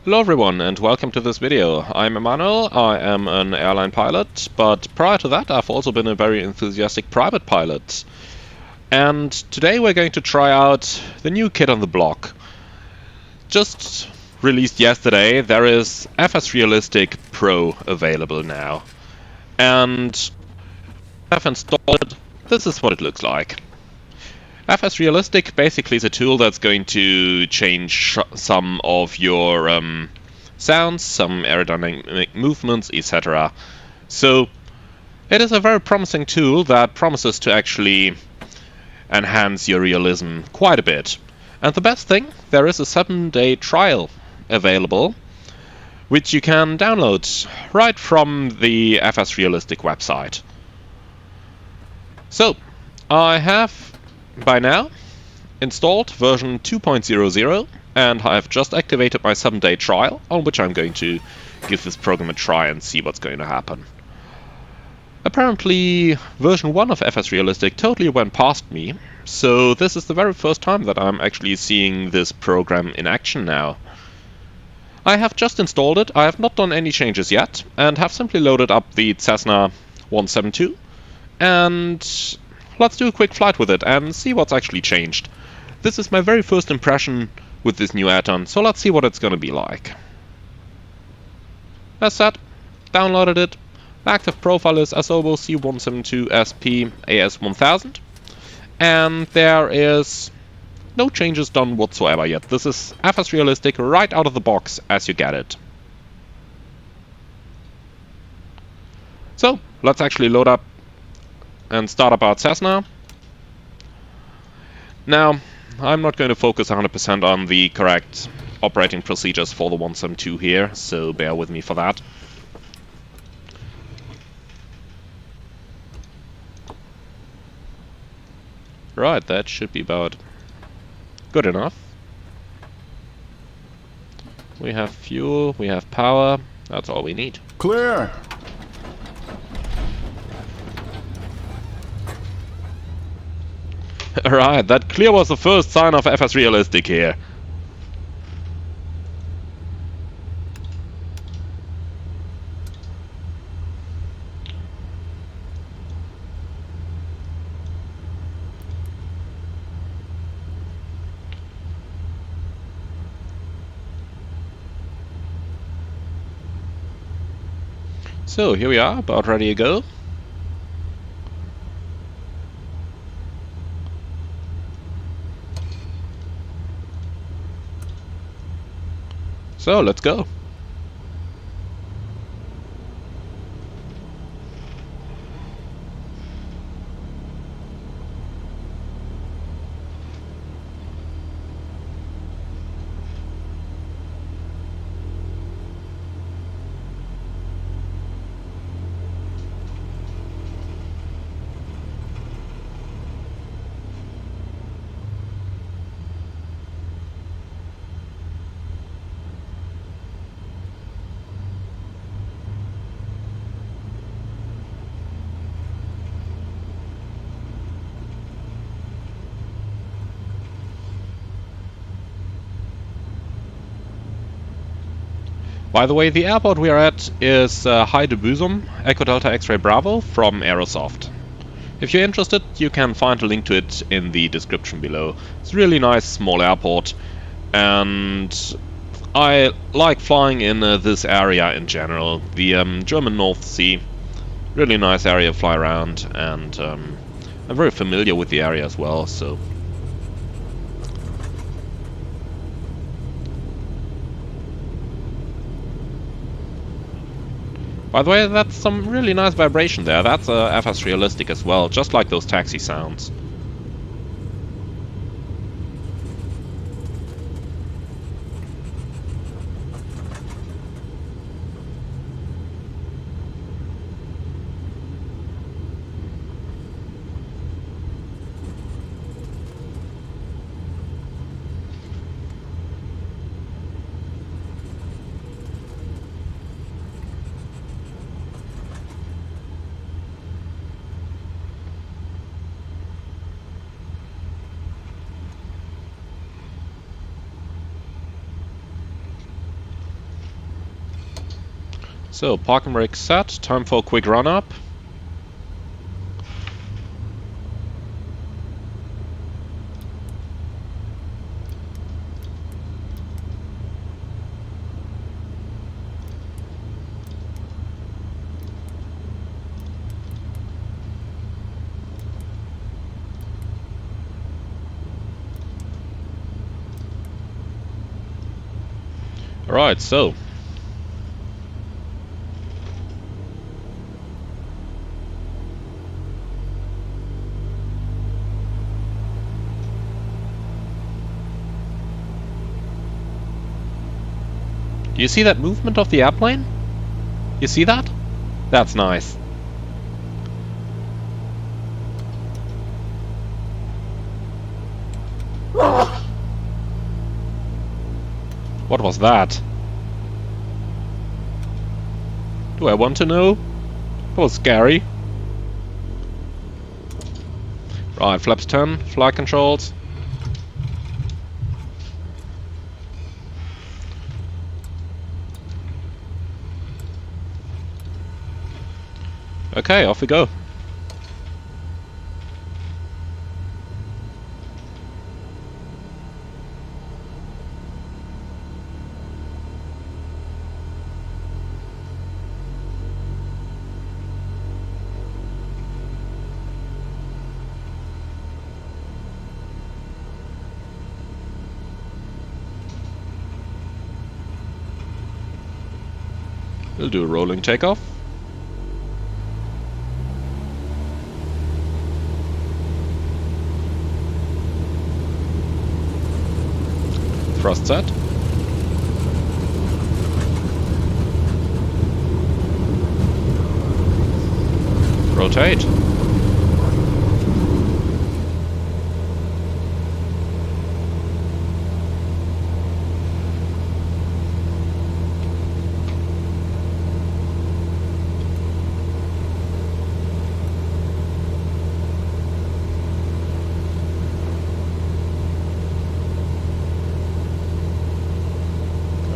Hello everyone and welcome to this video. I'm Emmanuel, I am an airline pilot, but prior to that I've also been a very enthusiastic private pilot. And today we're going to try out the new kit on the block. Just released yesterday, there is FSRealisticPro available now. And I've installed it. This is what it looks like. FSRealistic basically is a tool that's going to change some of your sounds, some aerodynamic movements, etc. So it is a very promising tool that promises to actually enhance your realism quite a bit. And the best thing, there is a 7-day trial available, which you can download right from the FSRealistic website. So I have by now installed version 2.00 and I've just activated my 7-day trial, on which I'm going to give this program a try and see what's going to happen. Apparently version 1 of FSRealistic totally went past me, so this is the very first time that I'm actually seeing this program in action now. I have just installed it, I have not done any changes yet, and have simply loaded up the Cessna 172, and let's do a quick flight with it and see what's actually changed. This is my very first impression with this new add-on, so let's see what it's gonna be like. As said, downloaded it. The active profile is Asobo C172SP AS1000, and there is no changes done whatsoever yet. This is FSRealistic right out of the box as you get it. So let's actually load up and start up our Cessna. Now, I'm not going to focus 100% on the correct operating procedures for the 172 here, so bear with me for that. Right, that should be about good enough. We have fuel, we have power, that's all we need. Clear! Right, that clear was the first sign of FSRealistic here. So here we are, about ready to go. So let's go. By the way, the airport we are at is High de Busum, Echo Delta X-Ray Bravo from Aerosoft. If you're interested, you can find a link to it in the description below. It's a really nice small airport, and I like flying in this area in general. The German North Sea, really nice area to fly around, and I'm very familiar with the area as well, so. By the way, that's some really nice vibration there. That's FSRealistic as well, just like those taxi sounds. So, parking brake set, time for a quick run up. Alright, so. Do you see that movement of the airplane? You see that? That's nice. What was that? Do I want to know? That was scary. Right, flaps 10, flight controls. Okay, off we go. We'll do a rolling takeoff. Thrust set. Rotate.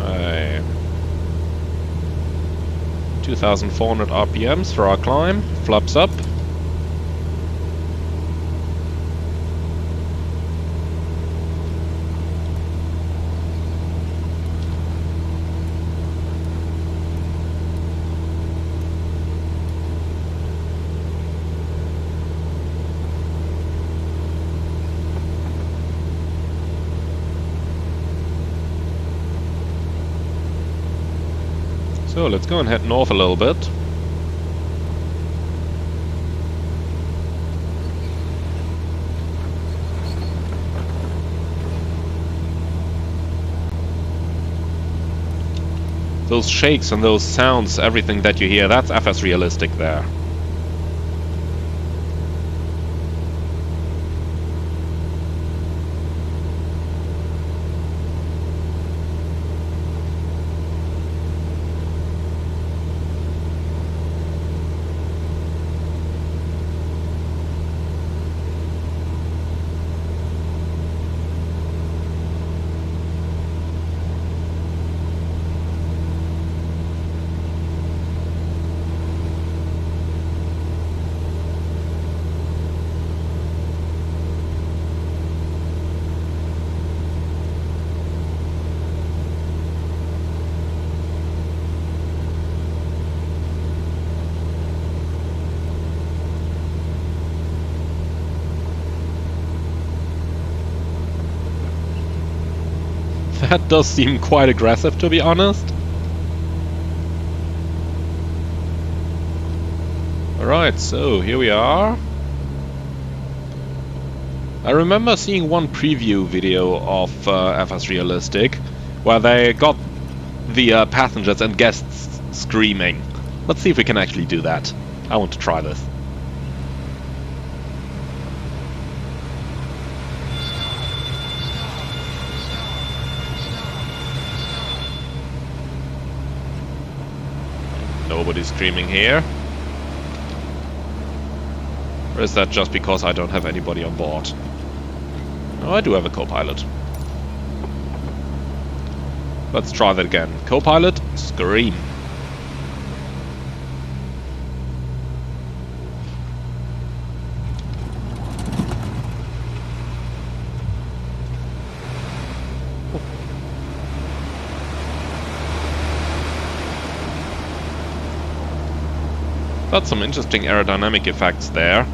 Okay. 2,400 RPMs for our climb. Flaps up. So let's go and head north a little bit. Those shakes and those sounds, everything that you hear, that's FS Realistic there. That does seem quite aggressive, to be honest. Alright, so here we are. I remember seeing one preview video of FS Realistic where they got the passengers and guests screaming. Let's see if we can actually do that. I want to try this. Nobody's screaming here. Or is that just because I don't have anybody on board? No, I do have a co-pilot. Let's try that again. Co-pilot, scream. Got some interesting aerodynamic effects there.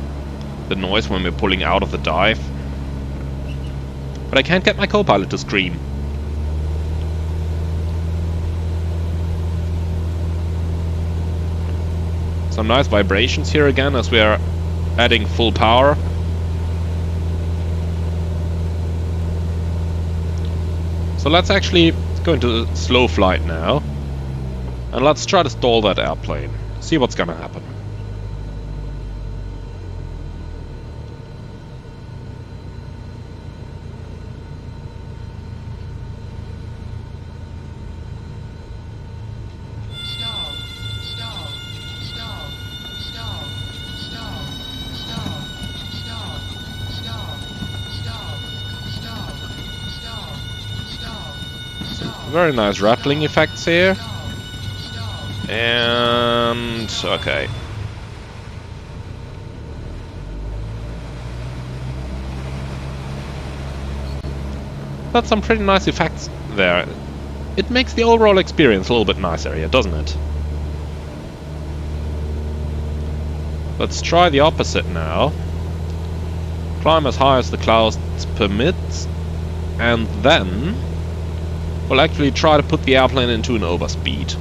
The noise when we're pulling out of the dive. But I can't get my co-pilot to scream. Some nice vibrations here again as we are adding full power. So let's actually go into slow flight now. And let's try to stall that airplane. See what's gonna happen. Very nice rattling effects here. And okay. That's some pretty nice effects there. It makes the overall experience a little bit nicer here, doesn't it? Let's try the opposite now. Climb as high as the clouds permit, and then we'll actually try to put the airplane into an overspeed.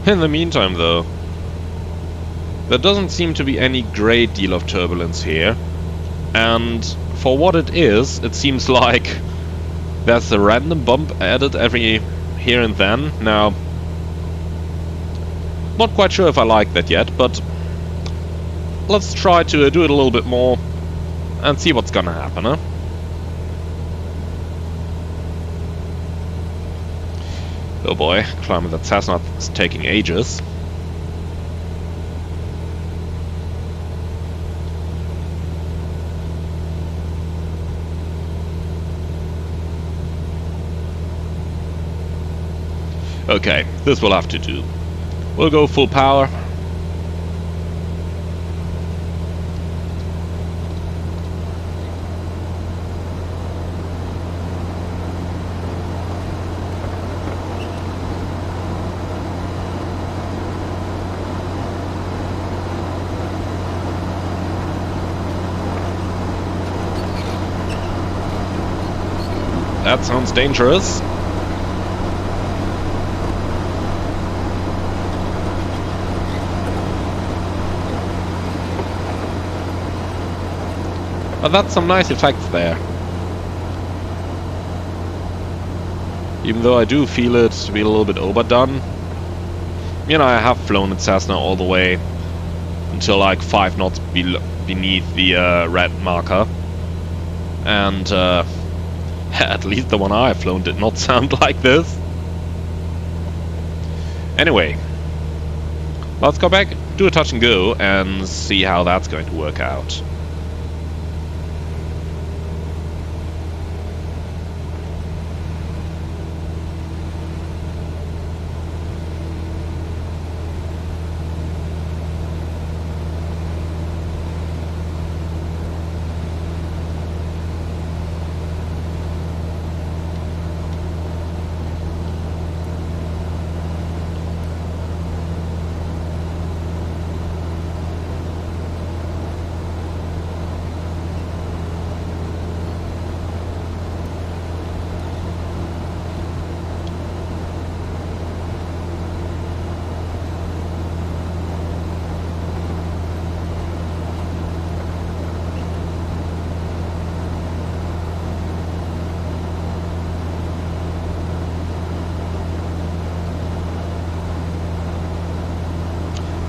In the meantime, though, there doesn't seem to be any great deal of turbulence here, and for what it is, it seems like there's a random bump added every here and then. Now, not quite sure if I like that yet, but let's try to do it a little bit more and see what's gonna happen, huh? Oh boy, climbing that Cessna is taking ages. Okay, this will have to do. We'll go full power. That sounds dangerous. But that's some nice effects there. Even though I do feel it to be a little bit overdone. You know, I have flown at Cessna all the way until like 5 knots beneath the red marker. And at least the one I've flown did not sound like this. Anyway, let's go back, do a touch and go, and see how that's going to work out.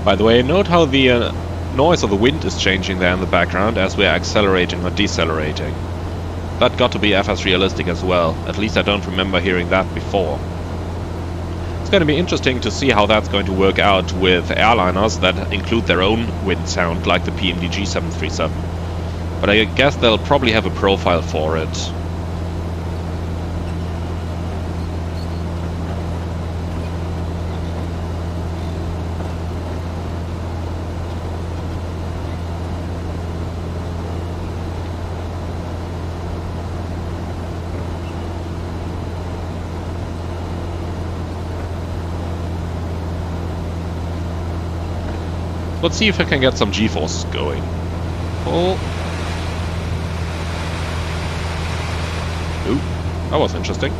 By the way, note how the noise of the wind is changing there in the background as we're accelerating or decelerating. That got to be FS realistic as well. At least I don't remember hearing that before. It's going to be interesting to see how that's going to work out with airliners that include their own wind sound, like the PMDG 737. But I guess they'll probably have a profile for it. Let's see if I can get some G-forces going. Oh. Ooh, that was interesting.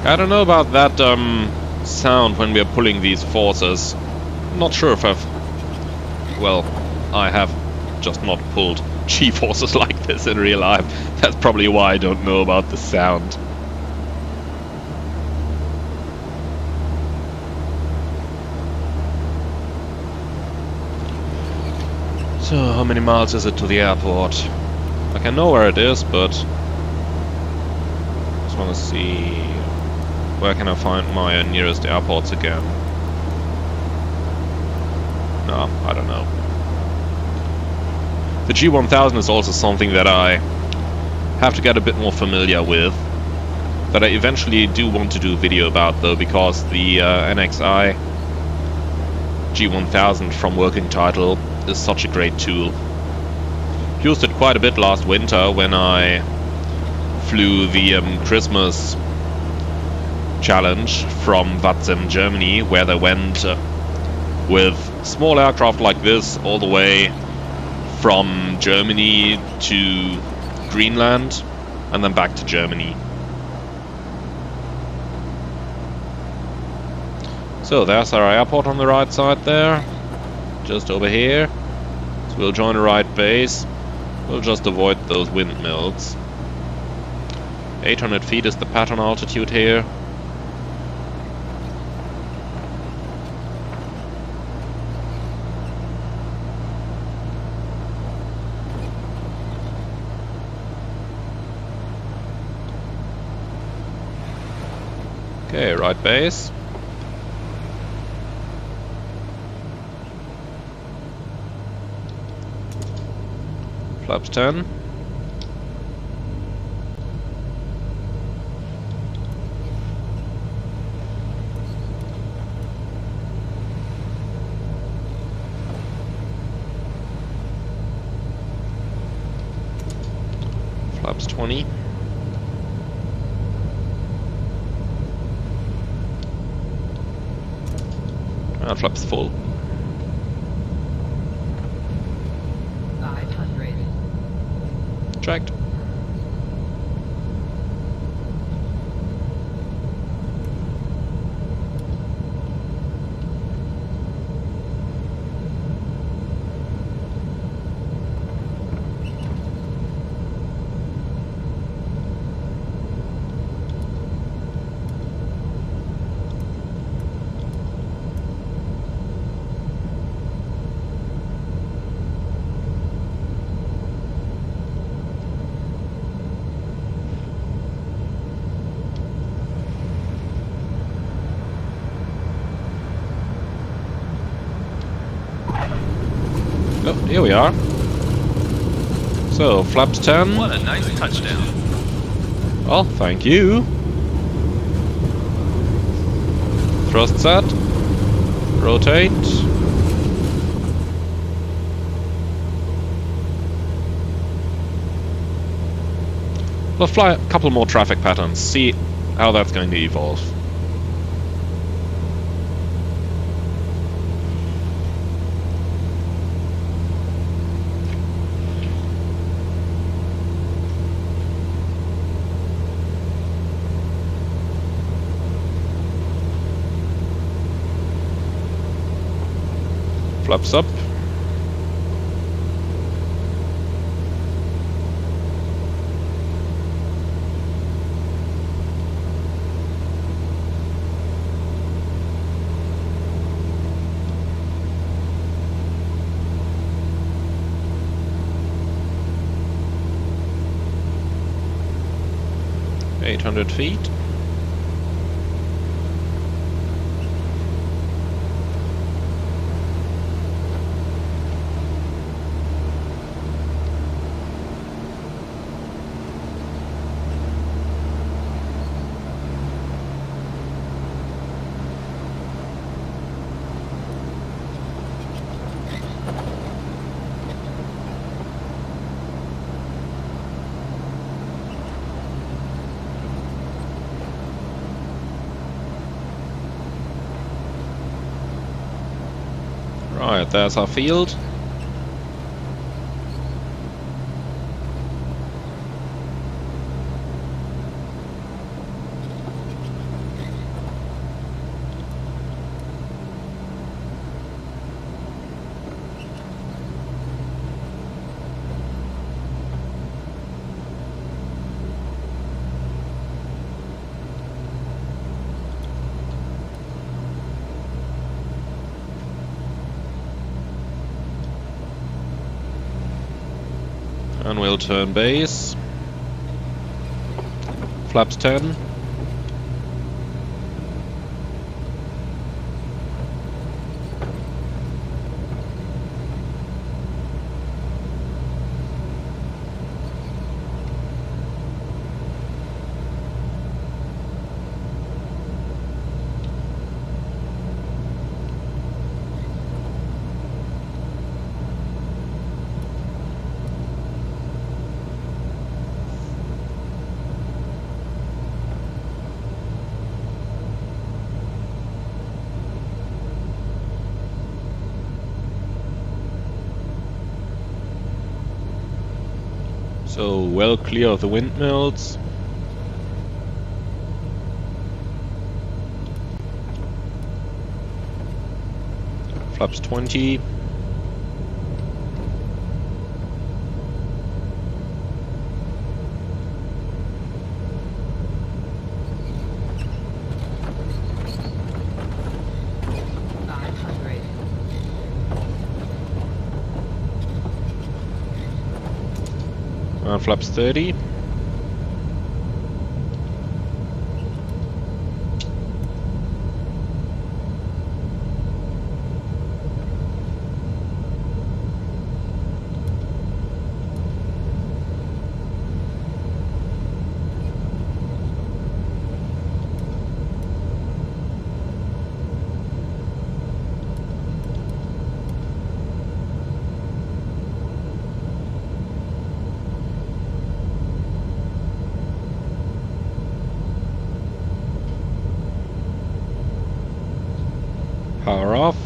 I don't know about that sound when we are pulling these forces. I'm not sure if well, I have just not pulled G-forces like this in real life. That's probably why I don't know about the sound. So, how many miles is it to the airport? Like, I know where it is, but just want to see where can I find my nearest airports again. No, I don't know. The G1000 is also something that I have to get a bit more familiar with, that I eventually do want to do a video about though, because the NXI G1000 from Working Title is such a great tool. Used it quite a bit last winter when I flew the Christmas challenge from Watzem, Germany, where they went with small aircraft like this all the way from Germany to Greenland and then back to Germany. So there's our airport on the right side there, just over here. So we'll join the right base. We'll just avoid those windmills. 800 feet is the Patron altitude here. Okay, right base. Flaps 10. Flaps 20. And flaps full. 500. Checked. Oh, here we are. So, flaps 10. What a nice touchdown. Well, thank you. Thrust set. Rotate. We'll fly a couple more traffic patterns, see how that's going to evolve. Flaps up. $800 feet. Right, there's our field. And we'll turn base. Flaps 10. So well clear of the windmills. Flaps 20. And flaps 30. Power off.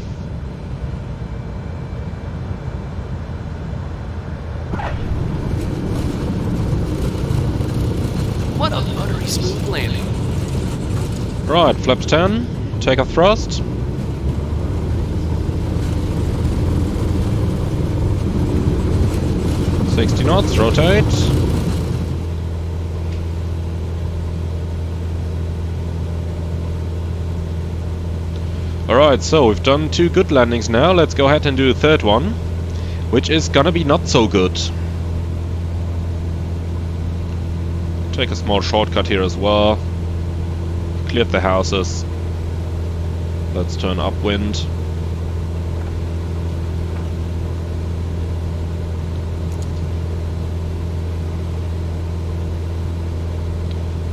What a buttery smooth landing. Right, flaps 10. Take a thrust. $60 knots, rotate. Alright, so we've done 2 good landings now. Let's go ahead and do a third one, which is gonna be not so good. Take a small shortcut here as well. Cleared the houses. Let's turn upwind.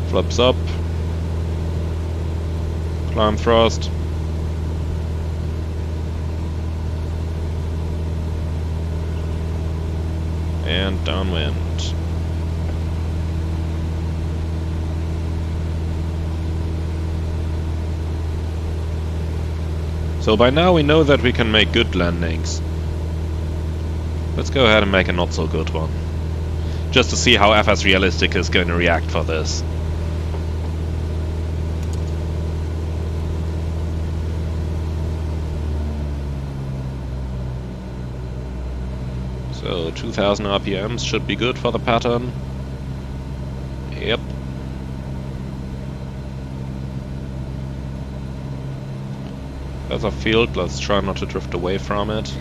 Flaps up. Climb thrust. And downwind. So by now we know that we can make good landings. Let's go ahead and make a not so good one. Just to see how FS Realistic is going to react for this. So 2000 RPMs should be good for the pattern. Yep. There's a field, let's try not to drift away from it.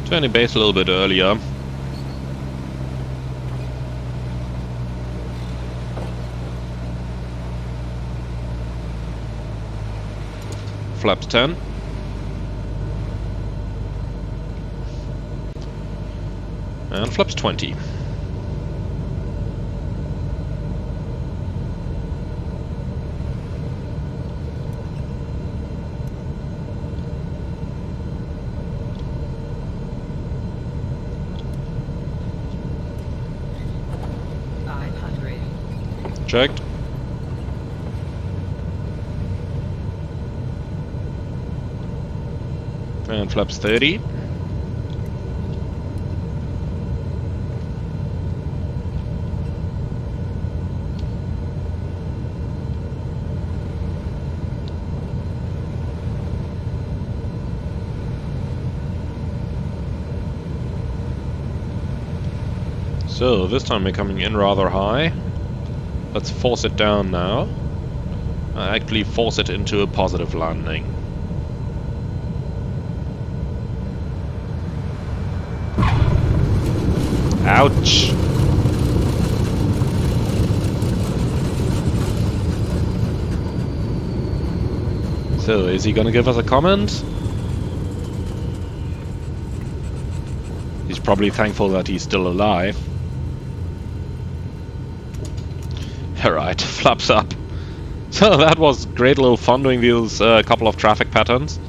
Turning base a little bit earlier. Flaps 10. And flaps 20. Checked. And flaps 30. So, this time we're coming in rather high. Let's force it down now. Actually force it into a positive landing. Ouch! So, is he gonna give us a comment? He's probably thankful that he's still alive. Alright, flaps up. So that was great little fun doing these couple of traffic patterns.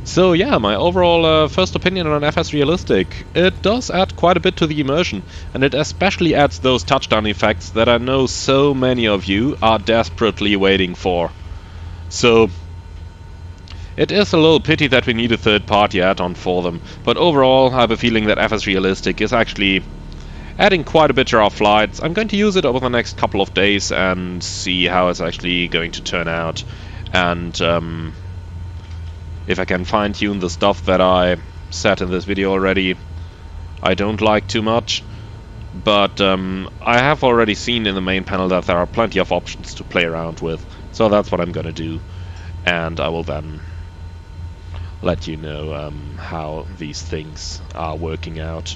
So yeah, my overall first opinion on FS Realistic. It does add quite a bit to the immersion, and it especially adds those touchdown effects that I know so many of you are desperately waiting for. So it is a little pity that we need a third-party add-on for them, but overall I have a feeling that FS Realistic is actually adding quite a bit to our flights. I'm going to use it over the next couple of days and see how it's actually going to turn out, and if I can fine-tune the stuff that I said in this video already. I don't like too much, but I have already seen in the main panel that there are plenty of options to play around with, so that's what I'm gonna do, and I will then let you know how these things are working out.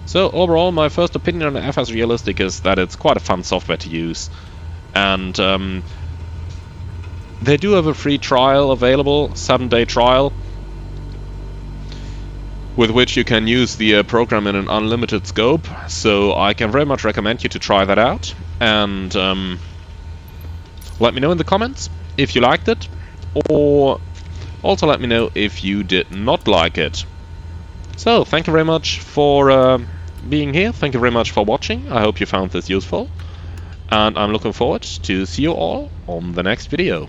So overall, my first opinion on FS Realistic is that it's quite a fun software to use, and they do have a free trial available, 7-day trial, with which you can use the program in an unlimited scope, so I can very much recommend you to try that out, and let me know in the comments if you liked it, or also let me know if you did not like it. So, thank you very much for being here, thank you very much for watching, I hope you found this useful, and I'm looking forward to see you all on the next video.